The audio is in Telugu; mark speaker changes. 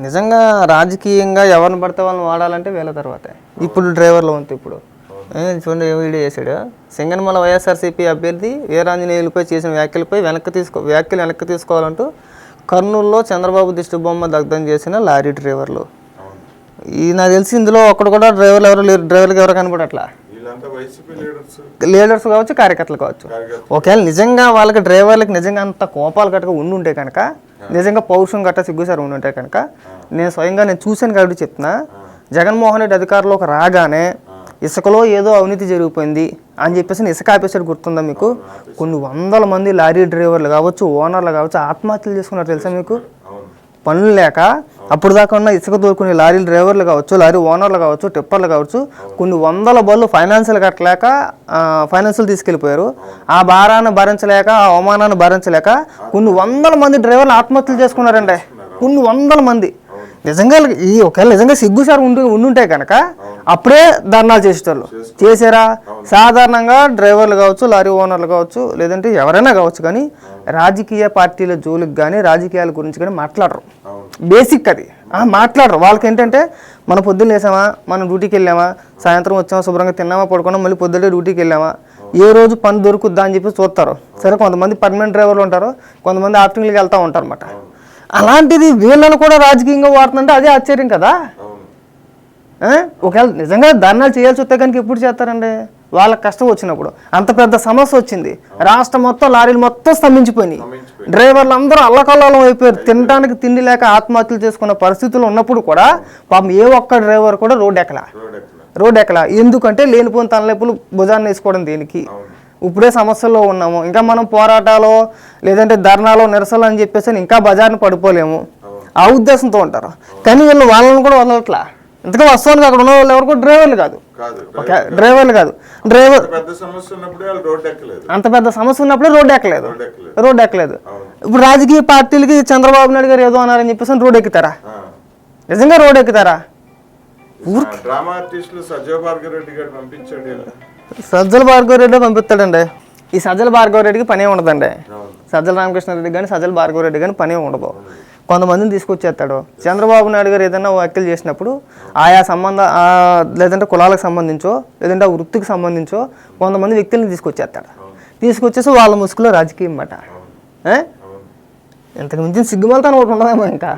Speaker 1: నిజంగా రాజకీయంగా ఎవరిని పడితే వాళ్ళని వాడాలంటే వీళ్ళ తర్వాతే. ఇప్పుడు డ్రైవర్లు వంతు ఇప్పుడు చూడండి వీడియో చేశాడు. సింగనమల వైఎస్ఆర్సీపీ అభ్యర్థి వీరాంజనేయులపై చేసిన వ్యాఖ్యలు వెనక్కి తీసుకోవాలంటూ కర్నూలులో చంద్రబాబు దిష్టి బొమ్మ దగ్ధం చేసిన లారీ డ్రైవర్లు. నాకు తెలిసి ఇందులో ఒక్కడు కూడా డ్రైవర్లు ఎవరు లేరు. డ్రైవర్కి ఎవరు కనపడట్లా. లీడర్స్ కావచ్చు, కార్యకర్తలు కావచ్చు. ఒకవేళ నిజంగా వాళ్ళకి డ్రైవర్లకి నిజంగా అంత కోపాలు గట్టగా ఉండుంటే కనుక, నిజంగా పౌరుషం గట్ట సిగ్గుసారి ఉండుంటే కనుక, నేను స్వయంగా చూశాను కాబట్టి చెప్తున్నా, జగన్మోహన్ రెడ్డి అధికారంలోకి రాగానే ఇసుకలో ఏదో అవినీతి జరిగిపోయింది అని చెప్పేసి ఇసుక ఆపేసాడు. గుర్తుందా మీకు? కొన్ని వందల మంది లారీ డ్రైవర్లు కావచ్చు, ఓనర్లు కావచ్చు ఆత్మహత్యలు చేసుకున్నారు తెలుసా మీకు? పనులు లేక అప్పుడు దాకా ఉన్న ఇసుక దొరుకునే లారీ డ్రైవర్లు కావచ్చు, లారీ ఓనర్లు కావచ్చు, టిప్పర్లు కావచ్చు, కొన్ని వందల బళ్ళు ఫైనాన్షియల్ కట్టలేక ఫైనాన్షియల్ తీసుకెళ్ళిపోయారు. ఆ భారాన్ని భరించలేక, ఆ అవమానాన్ని భరించలేక కొన్ని వందల మంది డ్రైవర్లు ఆత్మహత్యలు చేసుకున్నారండి. కొన్ని వందల మంది. నిజంగా ఒకవేళ నిజంగా సిగ్గుసారి ఉండుంటే కనుక అప్పుడే ధర్నాలు చేసేవాళ్ళు. చేశారా? సాధారణంగా డ్రైవర్లు కావచ్చు, లారీ ఓనర్లు కావచ్చు, లేదంటే ఎవరైనా కావచ్చు, కానీ రాజకీయ పార్టీల జోలికి కానీ రాజకీయాల గురించి కానీ మాట్లాడరు. బేసిక్ అది మాట్లాడరు. వాళ్ళకి ఏంటంటే మన పొద్దున్న లేసామా, మనం డ్యూటీకి వెళ్ళామా, సాయంత్రం వచ్చామా, శుభ్రంగా తిన్నామా, పడుకున్నామా, మళ్ళీ పొద్దున్నే డ్యూటీకి వెళ్ళామా, ఏ రోజు పని దొరుకుద్దా అని చెప్పి చూస్తారు. సరే, కొంతమంది పర్మనెంట్ డ్రైవర్లు ఉంటారు, కొంతమంది ఆఫ్టర్నూన్కి వెళ్తూ ఉంటారు అన్నమాట. అలాంటిది వీళ్ళను కూడా రాజకీయంగా వాడుతుందంటే అదే ఆశ్చర్యం కదా. ఒకవేళ నిజంగా ధర్నాలు చేయాల్సి వస్తే కనుక ఎప్పుడు చేస్తారండి? వాళ్ళకి కష్టం వచ్చినప్పుడు. అంత పెద్ద సమస్య వచ్చింది, రాష్ట్రం మొత్తం లారీలు మొత్తం స్తంభించిపోయినాయి, డ్రైవర్లు అందరూ అల్లకల్లోలం అయిపోయారు, తినడానికి తిండి లేక ఆత్మహత్యలు చేసుకున్న పరిస్థితులు ఉన్నప్పుడు కూడా పాపం ఏ ఒక్క డ్రైవర్ కూడా రోడ్ ఎక్కలా. ఎందుకంటే లేనిపోయిన తలనొప్పులు భుజాన్ని వేసుకోవడం దేనికి? ఇప్పుడే సమస్యల్లో ఉన్నాము, ఇంకా మనం పోరాటాలు లేదంటే ధర్నాలో నిరసనలు అని చెప్పేసి ఇంకా బజార్ని పడిపోలేము, ఆ ఉద్దేశంతో ఉంటారు. కానీ వీళ్ళు వాళ్ళని కూడా వదలట్లా. ఇంతగా వాస్తవానికి అక్కడ ఉన్న వాళ్ళు ఎవరు కూడా డ్రైవర్లు కాదు. డ్రైవర్ అంత పెద్ద సమస్య ఉన్నప్పుడే రోడ్డు ఎక్కలేదు. ఇప్పుడు రాజకీయ పార్టీలకి చంద్రబాబు నాయుడు గారు ఏదో అన్నారని చెప్పేసి రోడ్డు ఎక్కుతారా? నిజంగా రోడ్డు ఎక్కుతారా? సజ్జల భార్గవ రెడ్డి పంపిస్తాడండి. ఈ సజ్జల భార్గవ రెడ్డికి పనే ఉండదండి. సజ్జల రామకృష్ణారెడ్డి కానీ సజ్జల భార్గవ రెడ్డి కానీ పనే ఉండదు. కొంతమందిని తీసుకొచ్చేస్తాడు. చంద్రబాబు నాయుడు గారు ఏదైనా వ్యాఖ్యలు చేసినప్పుడు ఆయా లేదంటే కులాలకు సంబంధించో లేదంటే ఆ వృత్తికి సంబంధించో కొంతమంది వ్యక్తులను తీసుకొచ్చేసి వాళ్ళ ముసుగులో రాజకీయం అన్నమాట. ఇంతకు మించిన సిగ్గుమలతో ఒకటి ఉండదేమో ఇంకా.